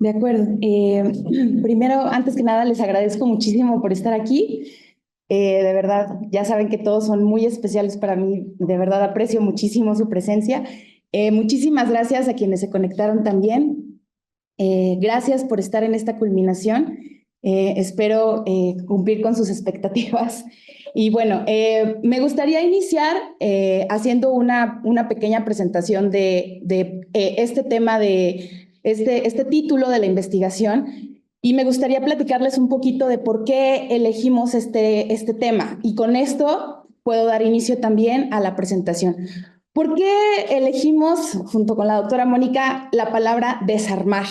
De acuerdo. Primero, antes que nada, les agradezco muchísimo por estar aquí. De verdad, ya saben que todos son muy especiales para mí. De verdad, aprecio muchísimo su presencia. Muchísimas gracias a quienes se conectaron también. Gracias por estar en esta culminación. Espero cumplir con sus expectativas. Y bueno, me gustaría iniciar haciendo una pequeña presentación de este tema de este título de la investigación. Y me gustaría platicarles un poquito de por qué elegimos este tema. Y con esto puedo dar inicio también a la presentación. ¿Por qué elegimos, junto con la doctora Mónica, la palabra desarmar?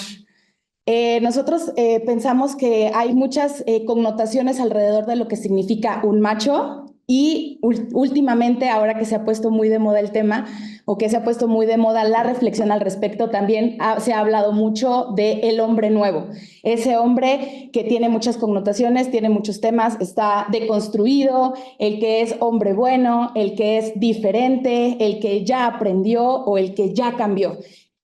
Nosotros pensamos que hay muchas connotaciones alrededor de lo que significa un macho y últimamente, ahora que se ha puesto muy de moda el tema o que se ha puesto muy de moda la reflexión al respecto, también se ha hablado mucho de el hombre nuevo. Ese hombre que tiene muchas connotaciones, tiene muchos temas, está deconstruido, el que es hombre bueno, el que es diferente, el que ya aprendió o el que ya cambió.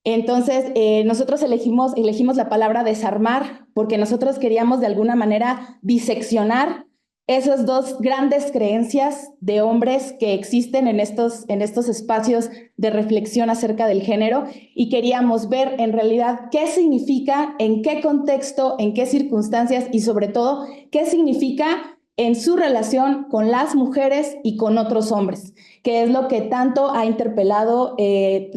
Entonces, nosotros elegimos la palabra desarmar porque nosotros queríamos de alguna manera diseccionar esas dos grandes creencias de hombres que existen en estos espacios de reflexión acerca del género y queríamos ver en realidad qué significa, en qué contexto, en qué circunstancias y sobre todo qué significa en su relación con las mujeres y con otros hombres, que es lo que tanto ha interpelado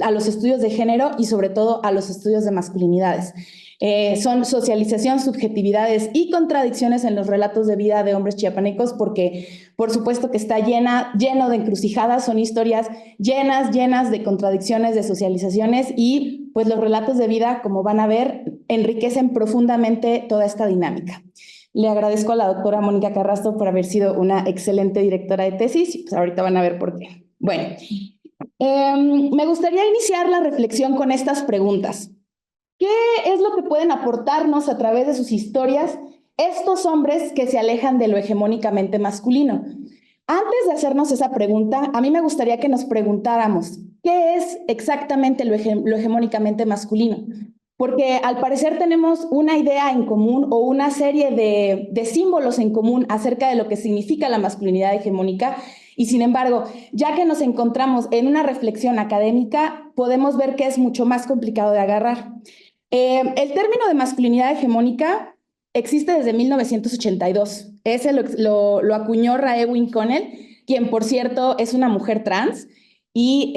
a los estudios de género y sobre todo a los estudios de masculinidades. Son socialización, subjetividades y contradicciones en los relatos de vida de hombres chiapanecos porque por supuesto que está lleno de encrucijadas, son historias llenas de contradicciones, de socializaciones y pues los relatos de vida, como van a ver, enriquecen profundamente toda esta dinámica. Le agradezco a la doctora Mónica Carrasco por haber sido una excelente directora de tesis. Pues ahorita van a ver por qué. Bueno, me gustaría iniciar la reflexión con estas preguntas. ¿Qué es lo que pueden aportarnos a través de sus historias estos hombres que se alejan de lo hegemónicamente masculino? Antes de hacernos esa pregunta, a mí me gustaría que nos preguntáramos, ¿qué es exactamente lo hegemónicamente masculino? Porque al parecer tenemos una idea en común o una serie de símbolos en común acerca de lo que significa la masculinidad hegemónica y sin embargo, ya que nos encontramos en una reflexión académica, podemos ver que es mucho más complicado de agarrar. El término de masculinidad hegemónica existe desde 1982. Ese lo acuñó Raewyn Connell, quien por cierto es una mujer trans. Y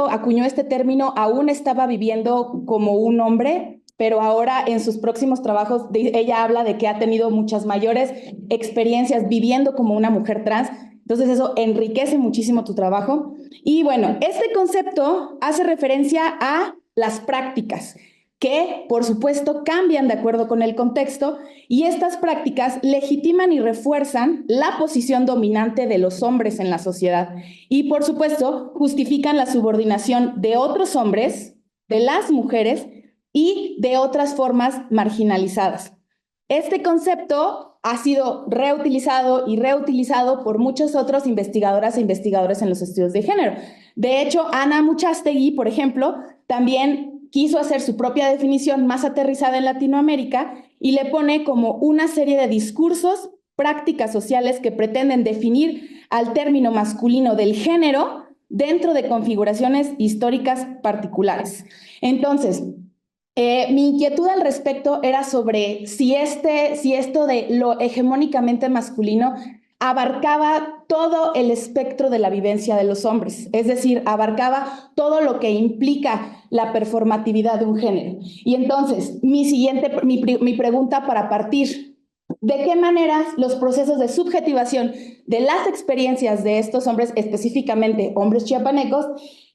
acuñó este término, aún estaba viviendo como un hombre, pero ahora en sus próximos trabajos ella habla de que ha tenido muchas mayores experiencias viviendo como una mujer trans. Entonces eso enriquece muchísimo tu trabajo. Y bueno, este concepto hace referencia a las prácticas que, por supuesto, cambian de acuerdo con el contexto y estas prácticas legitiman y refuerzan la posición dominante de los hombres en la sociedad y, por supuesto, justifican la subordinación de otros hombres, de las mujeres y de otras formas marginalizadas. Este concepto ha sido reutilizado y reutilizado por muchos otros investigadoras e investigadores en los estudios de género. De hecho, Ana Muchastegui, por ejemplo, también quiso hacer su propia definición más aterrizada en Latinoamérica y le pone como una serie de discursos, prácticas sociales que pretenden definir al término masculino del género dentro de configuraciones históricas particulares. Entonces, mi inquietud al respecto era sobre si esto de lo hegemónicamente masculino abarcaba todo el espectro de la vivencia de los hombres, es decir, abarcaba todo lo que implica la performatividad de un género. Y entonces, mi pregunta para partir, ¿de qué maneras los procesos de subjetivación de las experiencias de estos hombres, específicamente hombres chiapanecos,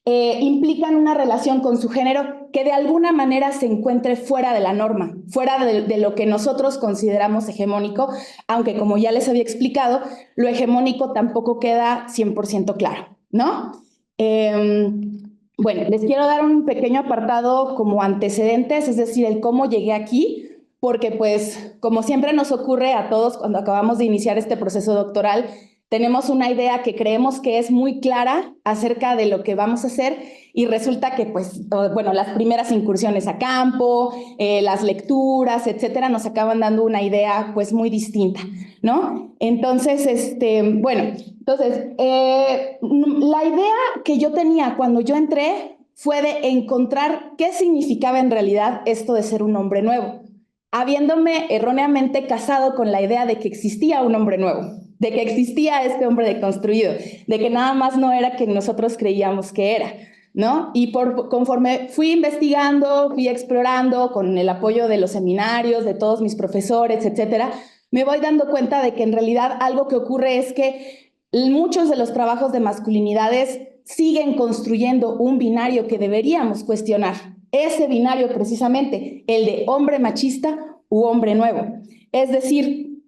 implican una relación con su género que de alguna manera se encuentre fuera de la norma, fuera de lo que nosotros consideramos hegemónico, aunque como ya les había explicado, lo hegemónico tampoco queda 100% claro, ¿no? Bueno, les quiero dar un pequeño apartado como antecedentes, es decir, el cómo llegué aquí, porque pues como siempre nos ocurre a todos cuando acabamos de iniciar este proceso doctoral, tenemos una idea que creemos que es muy clara acerca de lo que vamos a hacer y resulta que, pues, bueno, las primeras incursiones a campo, las lecturas, etcétera, nos acaban dando una idea, pues, muy distinta, ¿no? Entonces, bueno, la idea que yo tenía cuando yo entré fue de encontrar qué significaba en realidad esto de ser un hombre nuevo, habiéndome erróneamente casado con la idea de que existía un hombre nuevo, de que existía este hombre deconstruido, de que nada más no era quien nosotros creíamos que era, ¿no? Y conforme fui investigando, fui explorando con el apoyo de los seminarios, de todos mis profesores, etcétera, me voy dando cuenta de que en realidad algo que ocurre es que muchos de los trabajos de masculinidades siguen construyendo un binario que deberíamos cuestionar. Ese binario precisamente, el de hombre machista u hombre nuevo. Es decir,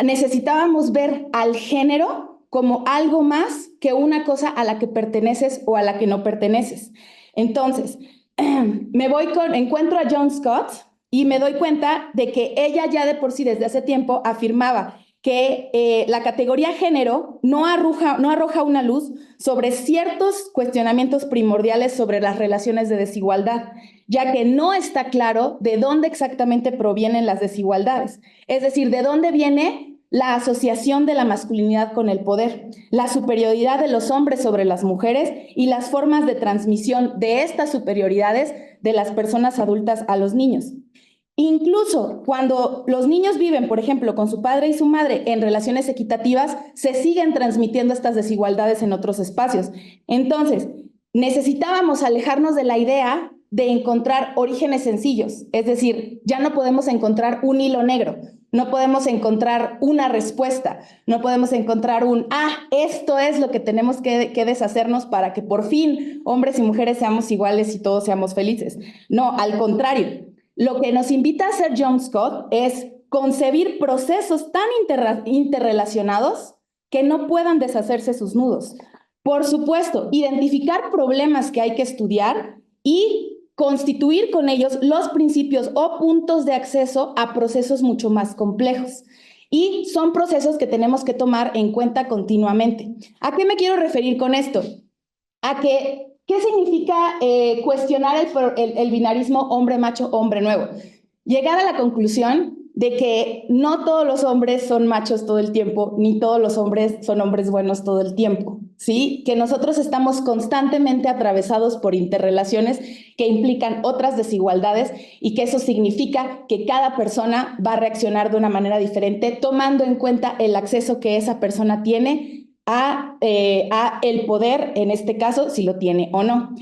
necesitábamos ver al género como algo más que una cosa a la que perteneces o a la que no perteneces. Entonces, encuentro a John Scott y me doy cuenta de que ella ya de por sí desde hace tiempo afirmaba que la categoría género no arroja una luz sobre ciertos cuestionamientos primordiales sobre las relaciones de desigualdad, ya que no está claro de dónde exactamente provienen las desigualdades. Es decir, de dónde viene la asociación de la masculinidad con el poder, la superioridad de los hombres sobre las mujeres y las formas de transmisión de estas superioridades de las personas adultas a los niños. Incluso cuando los niños viven, por ejemplo, con su padre y su madre en relaciones equitativas, se siguen transmitiendo estas desigualdades en otros espacios. Entonces, necesitábamos alejarnos de la idea de encontrar orígenes sencillos, es decir, ya no podemos encontrar un hilo negro, no podemos encontrar una respuesta, no podemos encontrar esto es lo que tenemos que deshacernos para que por fin hombres y mujeres seamos iguales y todos seamos felices. No, al contrario. Lo que nos invita a hacer John Scott es concebir procesos tan interrelacionados que no puedan deshacerse sus nudos. Por supuesto, identificar problemas que hay que estudiar y constituir con ellos los principios o puntos de acceso a procesos mucho más complejos. Y son procesos que tenemos que tomar en cuenta continuamente. ¿A qué me quiero referir con esto? A que ¿qué significa cuestionar el binarismo hombre-macho, hombre nuevo? Llegar a la conclusión de que no todos los hombres son machos todo el tiempo, ni todos los hombres son hombres buenos todo el tiempo, ¿sí? Que nosotros estamos constantemente atravesados por interrelaciones que implican otras desigualdades y que eso significa que cada persona va a reaccionar de una manera diferente, tomando en cuenta el acceso que esa persona tiene a el poder, en este caso, si lo tiene o no.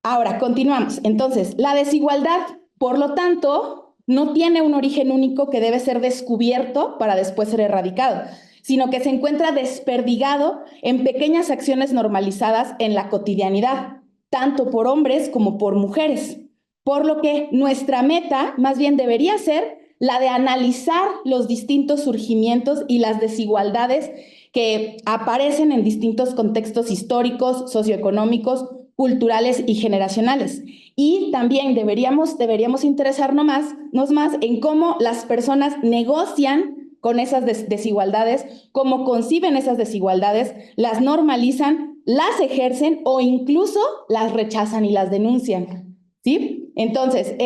Ahora, continuamos. Entonces, la desigualdad, por lo tanto, no tiene un origen único que debe ser descubierto para después ser erradicado, sino que se encuentra desperdigado en pequeñas acciones normalizadas en la cotidianidad, tanto por hombres como por mujeres. Por lo que nuestra meta, más bien, debería ser la de analizar los distintos surgimientos y las desigualdades que aparecen en distintos contextos históricos, socioeconómicos, culturales y generacionales. Y también deberíamos interesarnos más en cómo las personas negocian con esas desigualdades, cómo conciben esas desigualdades, las normalizan, las ejercen o incluso las rechazan y las denuncian, ¿sí? Entonces,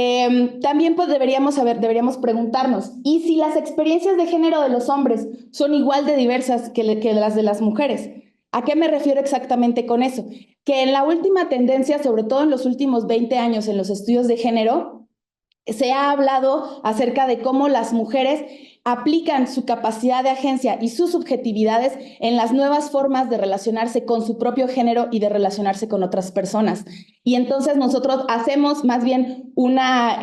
también pues deberíamos preguntarnos, ¿y si las experiencias de género de los hombres son igual de diversas que las de las mujeres? ¿A qué me refiero exactamente con eso? Que en la última tendencia, sobre todo en los últimos 20 años en los estudios de género, se ha hablado acerca de cómo las mujeres aplican su capacidad de agencia y sus subjetividades en las nuevas formas de relacionarse con su propio género y de relacionarse con otras personas. Y entonces nosotros hacemos más bien una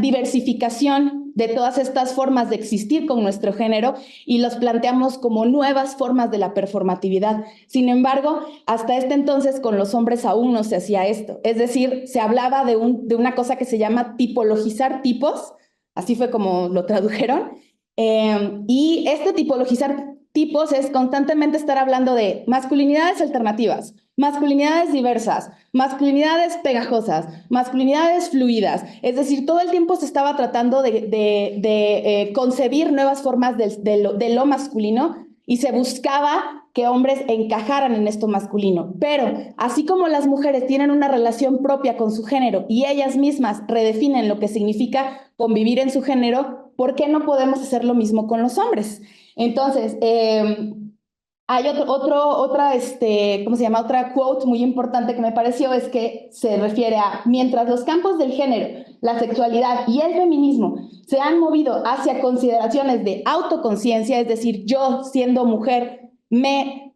diversificación de todas estas formas de existir con nuestro género y los planteamos como nuevas formas de la performatividad. Sin embargo, hasta este entonces con los hombres aún no se hacía esto. Es decir, se hablaba de una cosa que se llama tipologizar tipos, así fue como lo tradujeron, y este tipologizar tipos es constantemente estar hablando de masculinidades alternativas, masculinidades diversas, masculinidades pegajosas, masculinidades fluidas. Es decir, todo el tiempo se estaba tratando de concebir nuevas formas de lo masculino y se buscaba que hombres encajaran en esto masculino. Pero así como las mujeres tienen una relación propia con su género y ellas mismas redefinen lo que significa convivir en su género, ¿por qué no podemos hacer lo mismo con los hombres? Entonces, hay ¿cómo se llama? Otra quote muy importante que me pareció, es que se refiere a: mientras los campos del género, la sexualidad y el feminismo se han movido hacia consideraciones de autoconciencia, es decir, yo siendo mujer me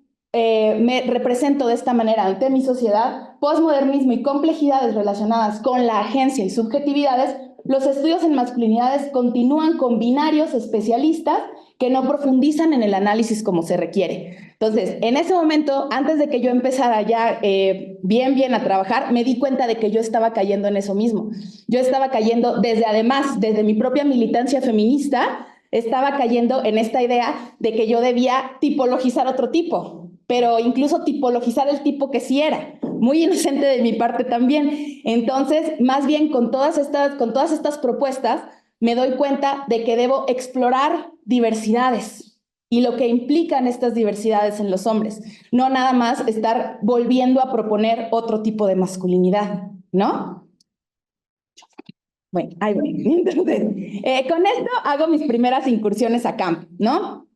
represento de esta manera ante mi sociedad, posmodernismo y complejidades relacionadas con la agencia y subjetividades, los estudios en masculinidades continúan con binarios especialistas que no profundizan en el análisis como se requiere. Entonces, en ese momento, antes de que yo empezara ya bien a trabajar, me di cuenta de que yo estaba cayendo en eso mismo. Yo estaba cayendo desde mi propia militancia feminista, estaba cayendo en esta idea de que yo debía tipologizar otro tipo, pero incluso tipologizar el tipo que sí era. Muy inocente de mi parte también. Entonces, más bien con todas estas propuestas, me doy cuenta de que debo explorar diversidades y lo que implican estas diversidades en los hombres, no nada más estar volviendo a proponer otro tipo de masculinidad, ¿no? Bueno, ahí voy. Entonces, con esto hago mis primeras incursiones a campo, ¿no?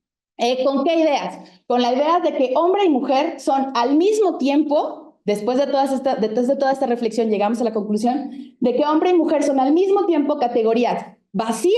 ¿Con qué ideas? Con la idea de que hombre y mujer son al mismo tiempo, después de toda esta reflexión, llegamos a la conclusión de que hombre y mujer son al mismo tiempo categorías vacías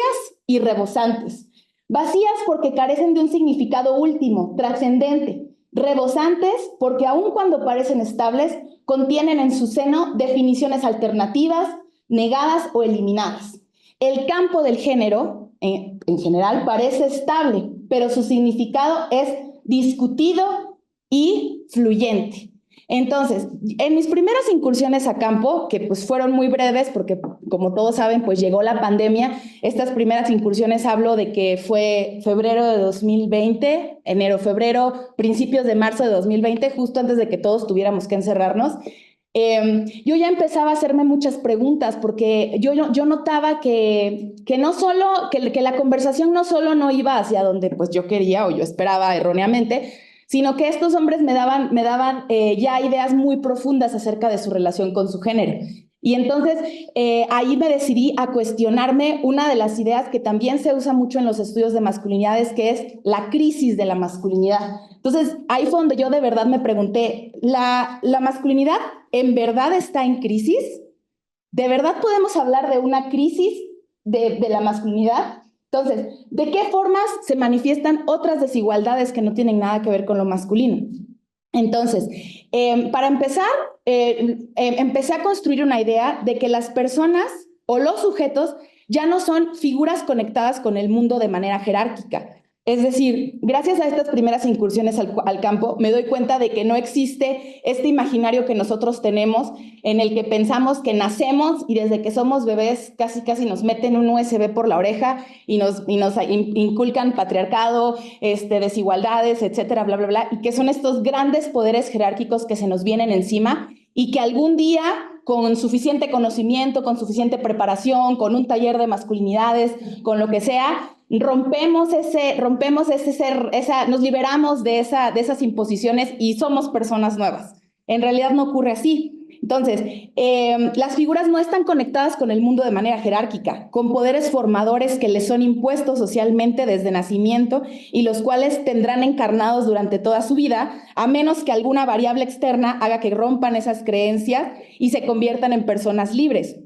y rebosantes. Vacías porque carecen de un significado último, trascendente. Rebosantes porque aun cuando parecen estables, contienen en su seno definiciones alternativas, negadas o eliminadas. El campo del género, en general, parece estable, pero su significado es discutido y fluyente. Entonces, en mis primeras incursiones a campo, que pues fueron muy breves porque, como todos saben, pues llegó la pandemia. Estas primeras incursiones hablo de que fue febrero de 2020, enero, febrero, principios de marzo de 2020, justo antes de que todos tuviéramos que encerrarnos. Yo ya empezaba a hacerme muchas preguntas porque yo notaba que la conversación no solo no iba hacia donde pues yo quería o yo esperaba erróneamente, sino que estos hombres me daban ya ideas muy profundas acerca de su relación con su género. Y entonces ahí me decidí a cuestionarme una de las ideas que también se usa mucho en los estudios de masculinidades, que es la crisis de la masculinidad. Entonces ahí fue donde yo de verdad me pregunté, ¿la masculinidad en verdad está en crisis? ¿De verdad podemos hablar de una crisis de la masculinidad? Entonces, ¿de qué formas se manifiestan otras desigualdades que no tienen nada que ver con lo masculino? Entonces, para empezar, empecé a construir una idea de que las personas o los sujetos ya no son figuras conectadas con el mundo de manera jerárquica. Es decir, gracias a estas primeras incursiones al campo, me doy cuenta de que no existe este imaginario que nosotros tenemos en el que pensamos que nacemos y desde que somos bebés casi nos meten un USB por la oreja y nos inculcan patriarcado, desigualdades, etcétera, bla, bla, bla, y que son estos grandes poderes jerárquicos que se nos vienen encima y que algún día, con suficiente conocimiento, con suficiente preparación, con un taller de masculinidades, con lo que sea, nos liberamos de esas imposiciones y somos personas nuevas. En realidad no ocurre así. Entonces, las figuras no están conectadas con el mundo de manera jerárquica, con poderes formadores que les son impuestos socialmente desde nacimiento y los cuales tendrán encarnados durante toda su vida, a menos que alguna variable externa haga que rompan esas creencias y se conviertan en personas libres,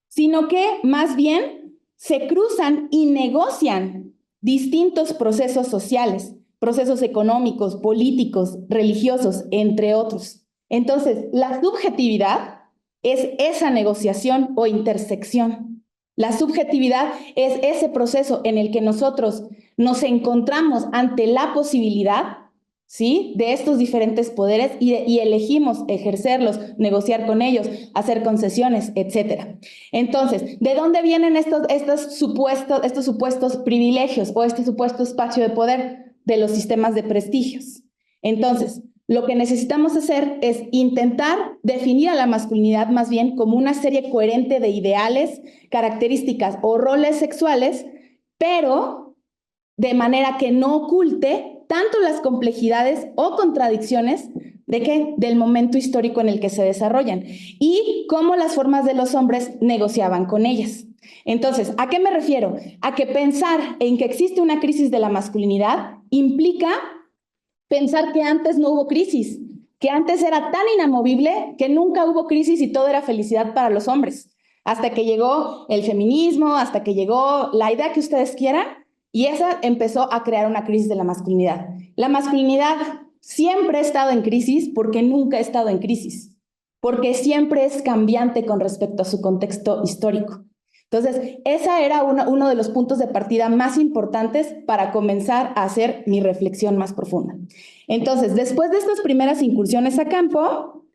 sino que más bien se cruzan y negocian distintos procesos sociales, procesos económicos, políticos, religiosos, entre otros. Entonces, la subjetividad es esa negociación o intersección. La subjetividad es ese proceso en el que nosotros nos encontramos ante la posibilidad, ¿sí?, de estos diferentes poderes y elegimos ejercerlos, negociar con ellos, hacer concesiones, etcétera. Entonces, ¿de dónde vienen estos supuestos privilegios o este supuesto espacio de poder? De los sistemas de prestigios. Entonces, lo que necesitamos hacer es intentar definir a la masculinidad más bien como una serie coherente de ideales, características o roles sexuales, pero de manera que no oculte tanto las complejidades o contradicciones ¿de qué? Del momento histórico en el que se desarrollan y cómo las formas de los hombres negociaban con ellas. Entonces, ¿a qué me refiero? A que pensar en que existe una crisis de la masculinidad implica pensar que antes no hubo crisis, que antes era tan inamovible que nunca hubo crisis y todo era felicidad para los hombres, hasta que llegó el feminismo, hasta que llegó la idea que ustedes quieran, y esa empezó a crear una crisis de la masculinidad. La masculinidad siempre ha estado en crisis porque nunca ha estado en crisis, porque siempre es cambiante con respecto a su contexto histórico. Entonces, esa era uno de los puntos de partida más importantes para comenzar a hacer mi reflexión más profunda. Entonces, después de estas primeras incursiones a campo,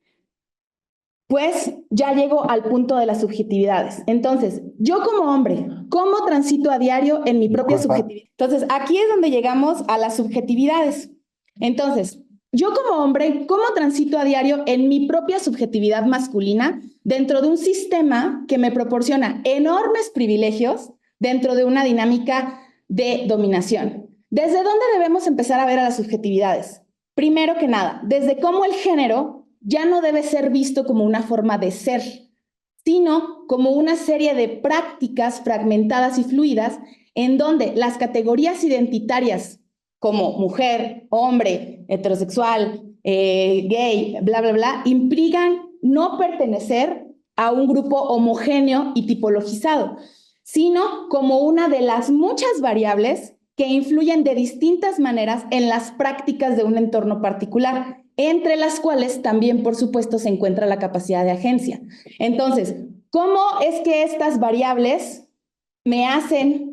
pues ya llego al punto de las subjetividades. Entonces, yo como hombre, ¿cómo transito a diario en mi propia subjetividad? Entonces, aquí es donde llegamos a las subjetividades. Entonces, yo como hombre, ¿cómo transito a diario en mi propia subjetividad masculina dentro de un sistema que me proporciona enormes privilegios dentro de una dinámica de dominación? ¿Desde dónde debemos empezar a ver a las subjetividades? Primero que nada, desde cómo el género ya no debe ser visto como una forma de ser, sino como una serie de prácticas fragmentadas y fluidas en donde las categorías identitarias como mujer, hombre, heterosexual, gay, bla, bla, bla, implican no pertenecer a un grupo homogéneo y tipologizado, sino como una de las muchas variables que influyen de distintas maneras en las prácticas de un entorno particular, entre las cuales también, por supuesto, se encuentra la capacidad de agencia. Entonces, ¿cómo es que estas variables me hacen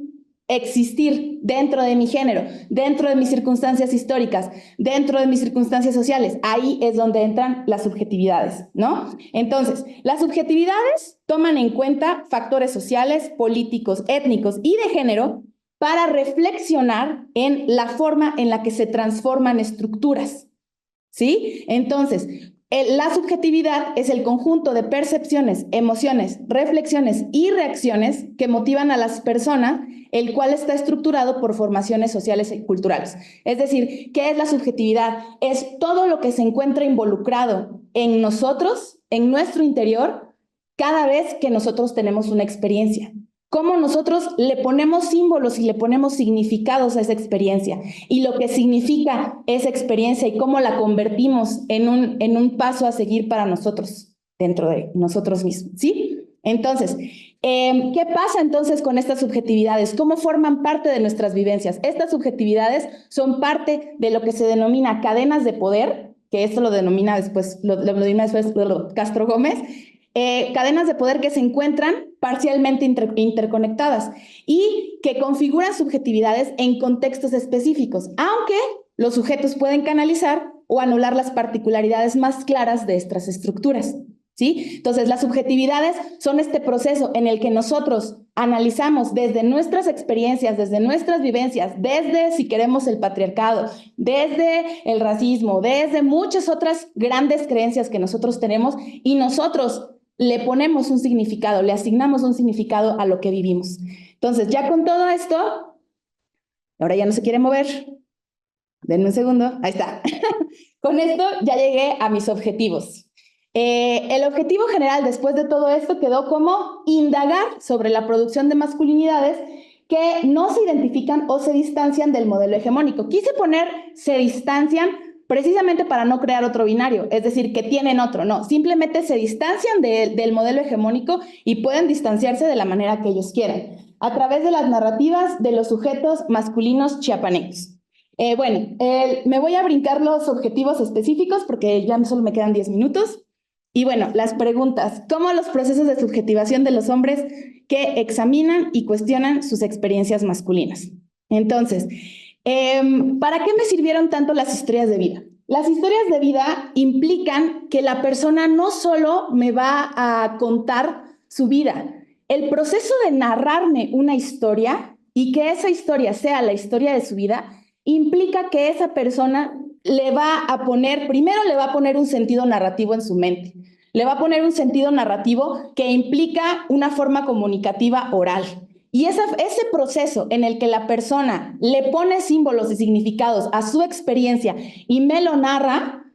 existir dentro de mi género, dentro de mis circunstancias históricas, dentro de mis circunstancias sociales? Ahí es donde entran las subjetividades, ¿no? Entonces, las subjetividades toman en cuenta factores sociales, políticos, étnicos y de género para reflexionar en la forma en la que se transforman estructuras, ¿sí? Entonces, la subjetividad es el conjunto de percepciones, emociones, reflexiones y reacciones que motivan a las personas, el cual está estructurado por formaciones sociales y culturales. Es decir, ¿qué es la subjetividad? Es todo lo que se encuentra involucrado en nosotros, en nuestro interior, cada vez que nosotros tenemos una experiencia. Cómo nosotros le ponemos símbolos y le ponemos significados a esa experiencia y lo que significa esa experiencia y cómo la convertimos en un paso a seguir para nosotros, dentro de nosotros mismos, ¿sí? Entonces, ¿qué pasa entonces con estas subjetividades? ¿Cómo forman parte de nuestras vivencias? Estas subjetividades son parte de lo que se denomina cadenas de poder, que esto lo denomina después, lo denomina después Castro Gómez, cadenas de poder que se encuentran parcialmente interconectadas y que configuran subjetividades en contextos específicos, aunque los sujetos pueden canalizar o anular las particularidades más claras de estas estructuras, ¿sí? Entonces, las subjetividades son este proceso en el que nosotros analizamos desde nuestras experiencias, desde nuestras vivencias, desde, si queremos, el patriarcado, desde el racismo, desde muchas otras grandes creencias que nosotros tenemos y nosotros le ponemos un significado, le asignamos un significado a lo que vivimos. Entonces, ya con todo esto, ahora ya no se quiere mover. Denme un segundo. Ahí está. Con esto ya llegué a mis objetivos. El objetivo general después de todo esto quedó como indagar sobre la producción de masculinidades que no se identifican o se distancian del modelo hegemónico. Quise poner se distancian precisamente para no crear otro binario, es decir, que tienen otro, no, simplemente se distancian del modelo hegemónico y pueden distanciarse de la manera que ellos quieran, a través de las narrativas de los sujetos masculinos chiapanecos. Me voy a brincar los objetivos específicos porque ya solo me quedan 10 minutos. Y bueno, las preguntas. ¿Cómo los procesos de subjetivación de los hombres que examinan y cuestionan sus experiencias masculinas? Entonces, ¿para qué me sirvieron tanto las historias de vida? Las historias de vida implican que la persona no solo me va a contar su vida, el proceso de narrarme una historia y que esa historia sea la historia de su vida implica que esa persona primero le va a poner un sentido narrativo en su mente, le va a poner un sentido narrativo que implica una forma comunicativa oral. Y ese proceso en el que la persona le pone símbolos y significados a su experiencia y me lo narra,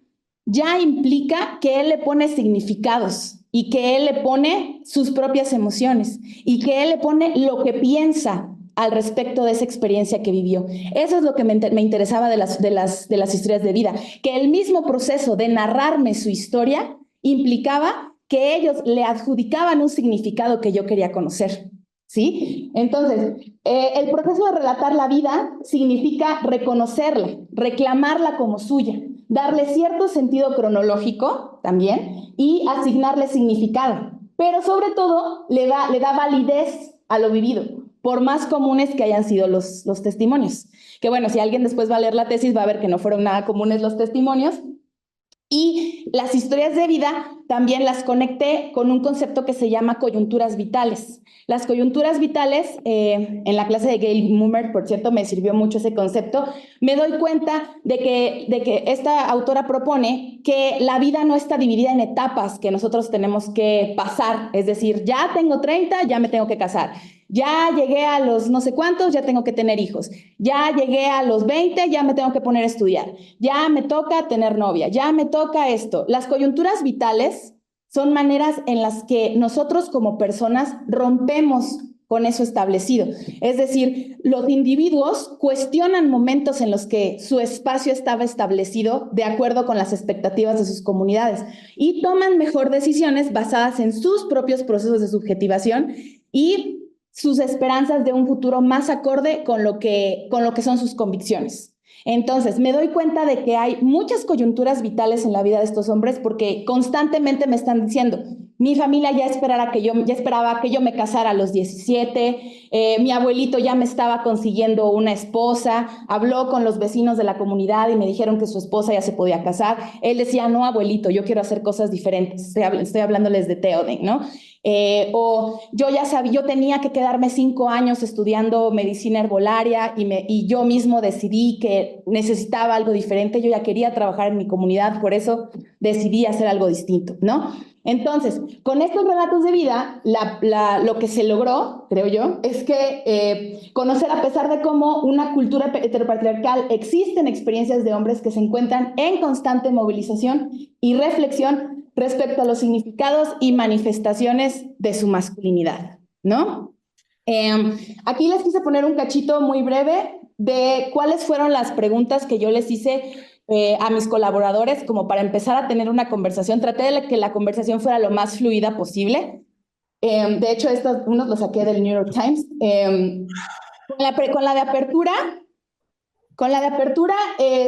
ya implica que él le pone significados y que él le pone sus propias emociones y que él le pone lo que piensa al respecto de esa experiencia que vivió. Eso es lo que me interesaba de las historias de vida, que el mismo proceso de narrarme su historia implicaba que ellos le adjudicaban un significado que yo quería conocer. ¿Sí? Entonces, el proceso de relatar la vida significa reconocerla, reclamarla como suya, darle cierto sentido cronológico también y asignarle significado. Pero sobre todo le da validez a lo vivido, por más comunes que hayan sido los testimonios. Que bueno, si alguien después va a leer la tesis va a ver que no fueron nada comunes los testimonios. Y las historias de vida también las conecté con un concepto que se llama coyunturas vitales. Las coyunturas vitales, en la clase de Gail Mummer, por cierto, me sirvió mucho ese concepto. Me doy cuenta de que esta autora propone que la vida no está dividida en etapas que nosotros tenemos que pasar. Es decir, ya tengo 30, ya me tengo que casar. Ya llegué a los no sé cuántos, ya tengo que tener hijos. Ya llegué a los 20, ya me tengo que poner a estudiar. Ya me toca tener novia, ya me toca esto. Las coyunturas vitales son maneras en las que nosotros como personas rompemos con eso establecido. Es decir, los individuos cuestionan momentos en los que su espacio estaba establecido de acuerdo con las expectativas de sus comunidades y toman mejor decisiones basadas en sus propios procesos de subjetivación y sus esperanzas de un futuro más acorde con lo que son sus convicciones. Entonces, me doy cuenta de que hay muchas coyunturas vitales en la vida de estos hombres porque constantemente me están diciendo, mi familia ya esperaba que yo me casara a los 17, mi abuelito ya me estaba consiguiendo una esposa, habló con los vecinos de la comunidad y me dijeron que su esposa ya se podía casar. Él decía, no, abuelito, yo quiero hacer cosas diferentes. Estoy hablándoles de Theoden, ¿no? O yo ya sabía, yo tenía que quedarme 5 años estudiando medicina herbolaria y yo mismo decidí que necesitaba algo diferente, yo ya quería trabajar en mi comunidad, por eso decidí hacer algo distinto, ¿no? Entonces, con estos relatos de vida, lo que se logró, creo yo, es que conocer a pesar de cómo una cultura heteropatriarcal existen experiencias de hombres que se encuentran en constante movilización y reflexión respecto a los significados y manifestaciones de su masculinidad, ¿no? Aquí les quise poner un cachito muy breve de cuáles fueron las preguntas que yo les hice a mis colaboradores como para empezar a tener una conversación. Traté de que la conversación fuera lo más fluida posible. De hecho, estos unos los saqué del New York Times. Con la de apertura,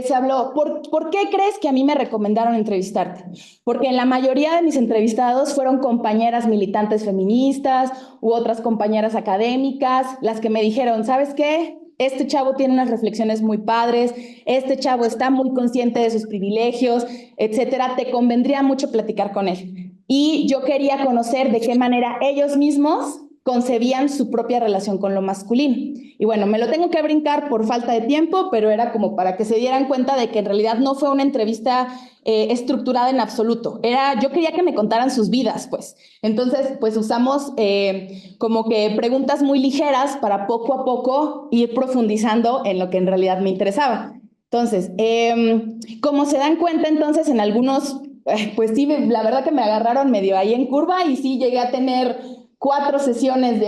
se habló, ¿por qué crees que a mí me recomendaron entrevistarte? Porque la mayoría de mis entrevistados fueron compañeras militantes feministas u otras compañeras académicas, las que me dijeron, ¿sabes qué? Este chavo tiene unas reflexiones muy padres, este chavo está muy consciente de sus privilegios, etcétera, te convendría mucho platicar con él. Y yo quería conocer de qué manera ellos mismos concebían su propia relación con lo masculino. Y bueno, me lo tengo que brincar por falta de tiempo, pero era como para que se dieran cuenta de que en realidad no fue una entrevista estructurada en absoluto. Yo quería que me contaran sus vidas, pues. Entonces, pues usamos como que preguntas muy ligeras para poco a poco ir profundizando en lo que en realidad me interesaba. Entonces, como se dan cuenta, entonces, en algunos, pues sí, la verdad que me agarraron medio ahí en curva y sí llegué a tener 4 sesiones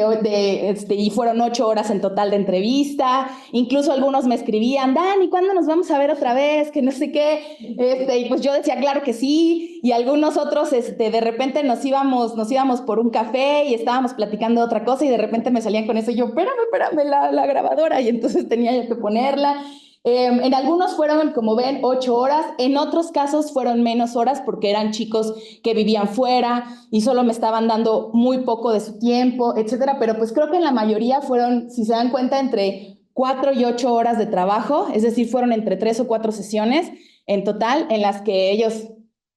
y fueron 8 horas en total de entrevista. Incluso algunos me escribían, Dani, ¿cuándo nos vamos a ver otra vez? Que no sé qué. Y pues yo decía, claro que sí. Y algunos otros, de repente nos íbamos por un café y estábamos platicando de otra cosa y de repente me salían con eso y yo, espérame, la grabadora. Y entonces tenía yo que ponerla. En algunos fueron, como ven, 8 horas, en otros casos fueron menos horas porque eran chicos que vivían fuera y solo me estaban dando muy poco de su tiempo, etcétera, pero pues creo que en la mayoría fueron, si se dan cuenta, entre 4 y 8 horas de trabajo, es decir, fueron entre 3 o 4 sesiones en total en las que ellos,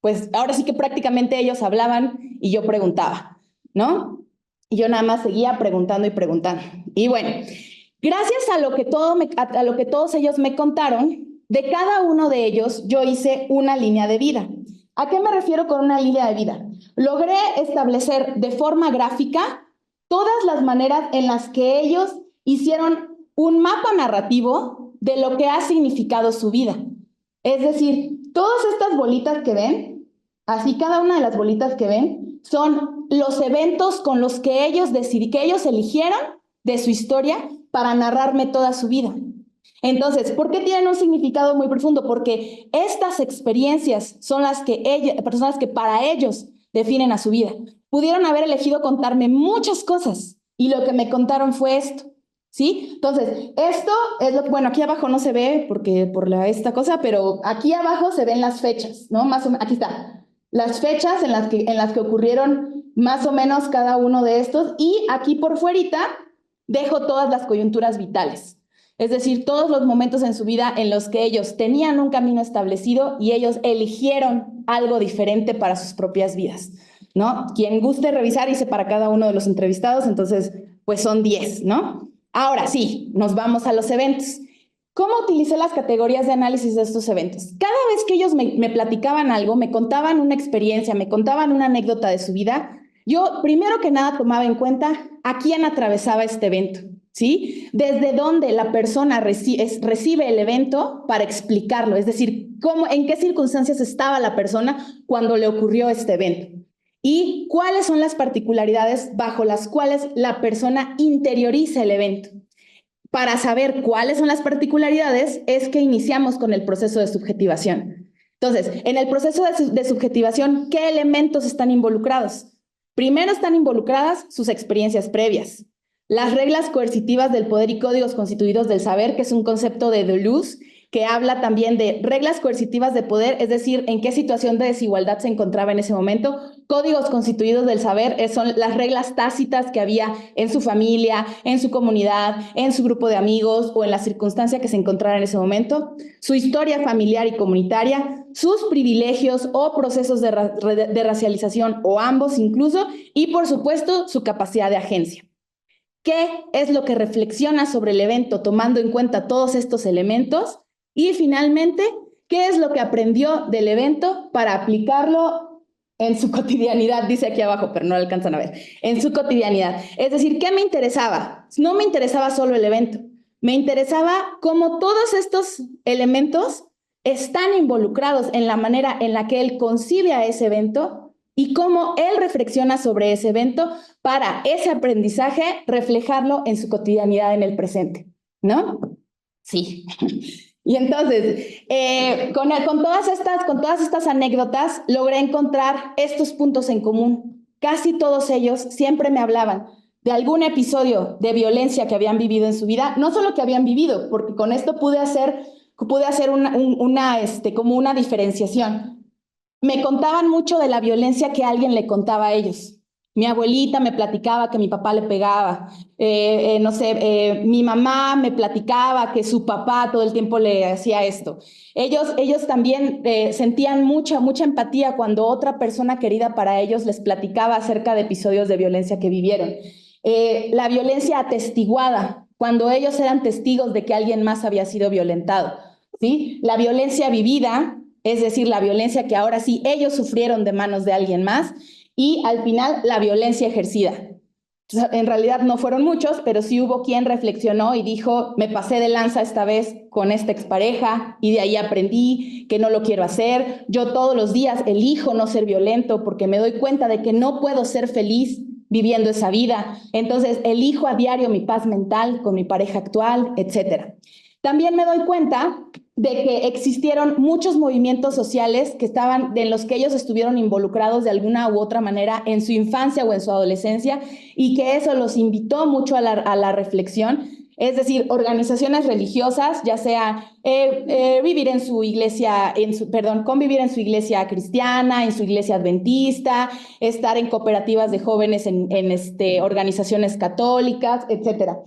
pues ahora sí que prácticamente ellos hablaban y yo preguntaba, ¿no? Y yo nada más seguía preguntando y preguntando. Y bueno, gracias a lo que todos ellos me contaron, de cada uno de ellos yo hice una línea de vida. ¿A qué me refiero con una línea de vida? Logré establecer de forma gráfica todas las maneras en las que ellos hicieron un mapa narrativo de lo que ha significado su vida. Es decir, todas estas bolitas que ven, así cada una de las bolitas que ven, son los eventos con los que ellos eligieron de su historia para narrarme toda su vida. Entonces, ¿por qué tienen un significado muy profundo? Porque estas experiencias son las personas que para ellos definen a su vida. Pudieron haber elegido contarme muchas cosas y lo que me contaron fue esto, ¿sí? Entonces, esto es lo que, bueno, aquí abajo no se ve porque esta cosa, pero aquí abajo se ven las fechas, ¿no? Más o menos, aquí está. Las fechas en las que ocurrieron más o menos cada uno de estos, y aquí por fuerita dejo todas las coyunturas vitales. Es decir, todos los momentos en su vida en los que ellos tenían un camino establecido y ellos eligieron algo diferente para sus propias vidas, ¿no? Quien guste revisar, hice para cada uno de los entrevistados, entonces, pues son 10, ¿no? Ahora sí, nos vamos a los eventos. ¿Cómo utilicé las categorías de análisis de estos eventos? Cada vez que ellos me platicaban algo, me contaban una experiencia, me contaban una anécdota de su vida, yo primero que nada tomaba en cuenta a quién atravesaba este evento, ¿sí? Desde dónde la persona recibe el evento para explicarlo, es decir, en qué circunstancias estaba la persona cuando le ocurrió este evento. Y cuáles son las particularidades bajo las cuales la persona interioriza el evento. Para saber cuáles son las particularidades es que iniciamos con el proceso de subjetivación. Entonces, en el proceso de subjetivación, ¿qué elementos están involucrados? Primero están involucradas sus experiencias previas, las reglas coercitivas del poder y códigos constituidos del saber, que es un concepto de Deleuze, que habla también de reglas coercitivas de poder, es decir, en qué situación de desigualdad se encontraba en ese momento. Códigos constituidos del saber son las reglas tácitas que había en su familia, en su comunidad, en su grupo de amigos o en la circunstancia que se encontrara en ese momento. Su historia familiar y comunitaria, sus privilegios o procesos de racialización o ambos incluso, y por supuesto su capacidad de agencia. ¿Qué es lo que reflexiona sobre el evento tomando en cuenta todos estos elementos? Y finalmente, ¿qué es lo que aprendió del evento para aplicarlo en su cotidianidad? Dice aquí abajo, pero no lo alcanzan a ver. En su cotidianidad. Es decir, ¿qué me interesaba? No me interesaba solo el evento. Me interesaba cómo todos estos elementos están involucrados en la manera en la que él concibe a ese evento y cómo él reflexiona sobre ese evento para ese aprendizaje reflejarlo en su cotidianidad en el presente, ¿no? Sí. Y entonces, con todas estas anécdotas, logré encontrar estos puntos en común. Casi todos ellos siempre me hablaban de algún episodio de violencia que habían vivido en su vida, no solo que habían vivido, porque con esto pude hacer como una diferenciación. Me contaban mucho de la violencia que alguien le contaba a ellos. Mi abuelita me platicaba que mi papá le pegaba, mi mamá me platicaba que su papá todo el tiempo le hacía esto. Ellos también sentían mucha empatía cuando otra persona querida para ellos les platicaba acerca de episodios de violencia que vivieron. La violencia atestiguada, cuando ellos eran testigos de que alguien más había sido violentado, ¿sí? La violencia vivida, es decir, la violencia que ahora sí ellos sufrieron de manos de alguien más, y al final la violencia ejercida. En realidad no fueron muchos, pero sí hubo quien reflexionó y dijo, me pasé de lanza esta vez con esta expareja y de ahí aprendí que no lo quiero hacer. Yo todos los días elijo no ser violento porque me doy cuenta de que no puedo ser feliz viviendo esa vida. Entonces elijo a diario mi paz mental con mi pareja actual, etc. También me doy cuenta de que existieron muchos movimientos sociales en los que ellos estuvieron involucrados de alguna u otra manera en su infancia o en su adolescencia, y que eso los invitó mucho a la reflexión. Es decir, organizaciones religiosas, ya sea vivir en su iglesia, convivir en su iglesia cristiana, en su iglesia adventista, estar en cooperativas de jóvenes en organizaciones católicas, etcétera.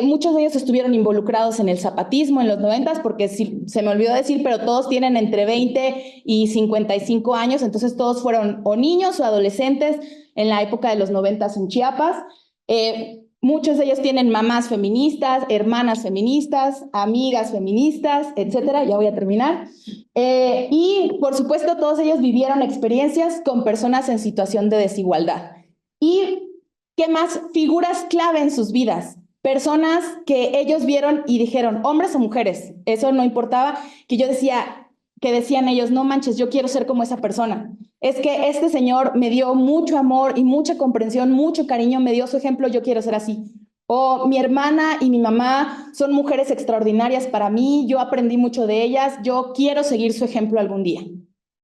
Muchos de ellos estuvieron involucrados en el zapatismo en los 90s, porque se me olvidó decir, pero todos tienen entre 20 y 55 años, entonces todos fueron o niños o adolescentes en la época de los 90s en Chiapas. Muchos de ellos tienen mamás feministas, hermanas feministas, amigas feministas, etcétera. Ya voy a terminar. Y por supuesto, todos ellos vivieron experiencias con personas en situación de desigualdad. Y ¿Qué más? Figuras clave en sus vidas. Personas que ellos vieron y dijeron, hombres o mujeres, eso no importaba, que yo decía, que decían ellos, no manches, yo quiero ser como esa persona. Es que este señor me dio mucho amor y mucha comprensión, mucho cariño, me dio su ejemplo, yo quiero ser así. O mi hermana y mi mamá son mujeres extraordinarias para mí, yo aprendí mucho de ellas, yo quiero seguir su ejemplo algún día.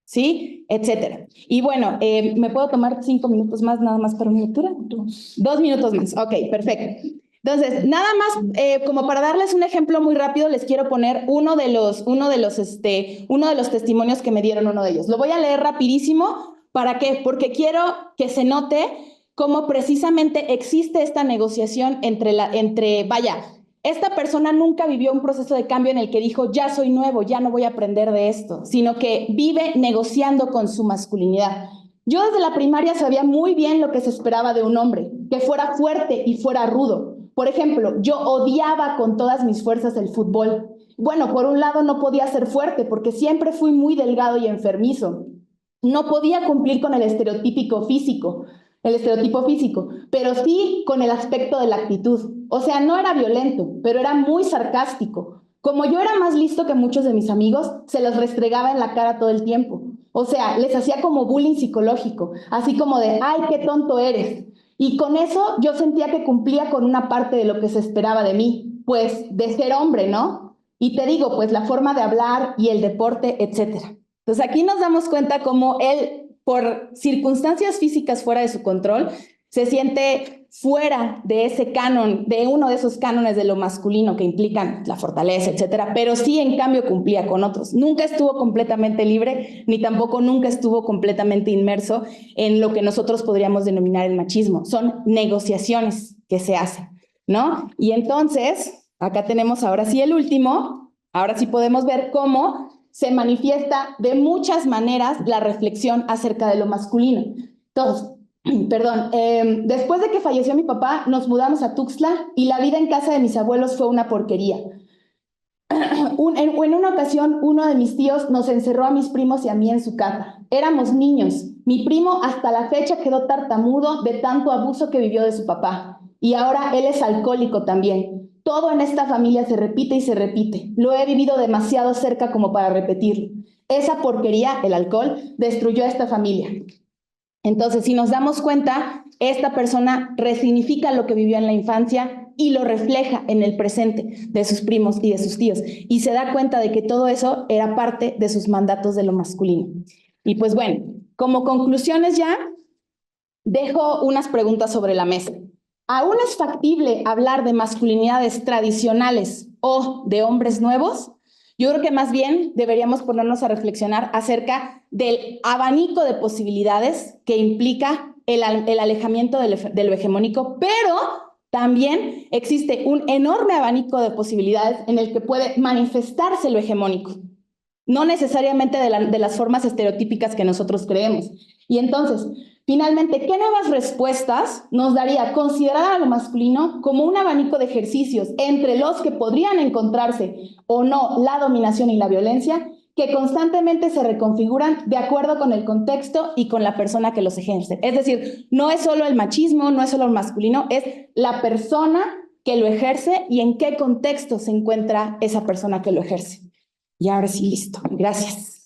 ¿Sí? Etcétera. Y bueno, ¿me puedo tomar 5 minutos más nada más para mi lectura? 2 minutos más. Ok, perfecto. Entonces, nada más, como para darles un ejemplo muy rápido, les quiero poner uno de los testimonios que me dieron uno de ellos. Lo voy a leer rapidísimo. ¿Para qué? Porque quiero que se note cómo precisamente existe esta negociación vaya, esta persona nunca vivió un proceso de cambio en el que dijo, ya soy nuevo, ya no voy a aprender de esto, sino que vive negociando con su masculinidad. Yo desde la primaria sabía muy bien lo que se esperaba de un hombre, que fuera fuerte y fuera rudo. Por ejemplo, yo odiaba con todas mis fuerzas el fútbol. Bueno, por un lado no podía ser fuerte porque siempre fui muy delgado y enfermizo. No podía cumplir con el estereotipo físico, pero sí con el aspecto de la actitud. O sea, no era violento, pero era muy sarcástico. Como yo era más listo que muchos de mis amigos, se los restregaba en la cara todo el tiempo. O sea, les hacía como bullying psicológico, así como de, ay, qué tonto eres. Y con eso yo sentía que cumplía con una parte de lo que se esperaba de mí, pues de ser hombre, ¿no? Y te digo, pues la forma de hablar y el deporte, etcétera. Entonces aquí nos damos cuenta cómo él, por circunstancias físicas fuera de su control, se siente fuera de ese canon, de uno de esos cánones de lo masculino que implican la fortaleza, etcétera, pero sí en cambio cumplía con otros. Nunca estuvo completamente libre, ni tampoco nunca estuvo completamente inmerso en lo que nosotros podríamos denominar el machismo. Son negociaciones que se hacen, ¿no? Y entonces, acá tenemos ahora sí el último, ahora sí podemos ver cómo se manifiesta de muchas maneras la reflexión acerca de lo masculino. Entonces, perdón, después de que falleció mi papá, nos mudamos a Tuxtla y la vida en casa de mis abuelos fue una porquería. En una ocasión, uno de mis tíos nos encerró a mis primos y a mí en su casa. Éramos niños. Mi primo hasta la fecha quedó tartamudo de tanto abuso que vivió de su papá. Y ahora él es alcohólico también. Todo en esta familia se repite y se repite. Lo he vivido demasiado cerca como para repetirlo. Esa porquería, el alcohol, destruyó a esta familia. Entonces, si nos damos cuenta, esta persona resignifica lo que vivió en la infancia y lo refleja en el presente de sus primos y de sus tíos. Y se da cuenta de que todo eso era parte de sus mandatos de lo masculino. Y pues bueno, como conclusiones ya, dejo unas preguntas sobre la mesa. ¿Aún es factible hablar de masculinidades tradicionales o de hombres nuevos? Yo creo que más bien deberíamos ponernos a reflexionar acerca del abanico de posibilidades que implica el alejamiento de lo hegemónico, pero también existe un enorme abanico de posibilidades en el que puede manifestarse lo hegemónico, no necesariamente de las formas estereotípicas que nosotros creemos. Y entonces, finalmente, ¿qué nuevas respuestas nos daría considerar a lo masculino como un abanico de ejercicios entre los que podrían encontrarse o no la dominación y la violencia, que constantemente se reconfiguran de acuerdo con el contexto y con la persona que los ejerce? Es decir, no es solo el machismo, no es solo el masculino, es la persona que lo ejerce y en qué contexto se encuentra esa persona que lo ejerce. Y ahora sí, listo. Gracias.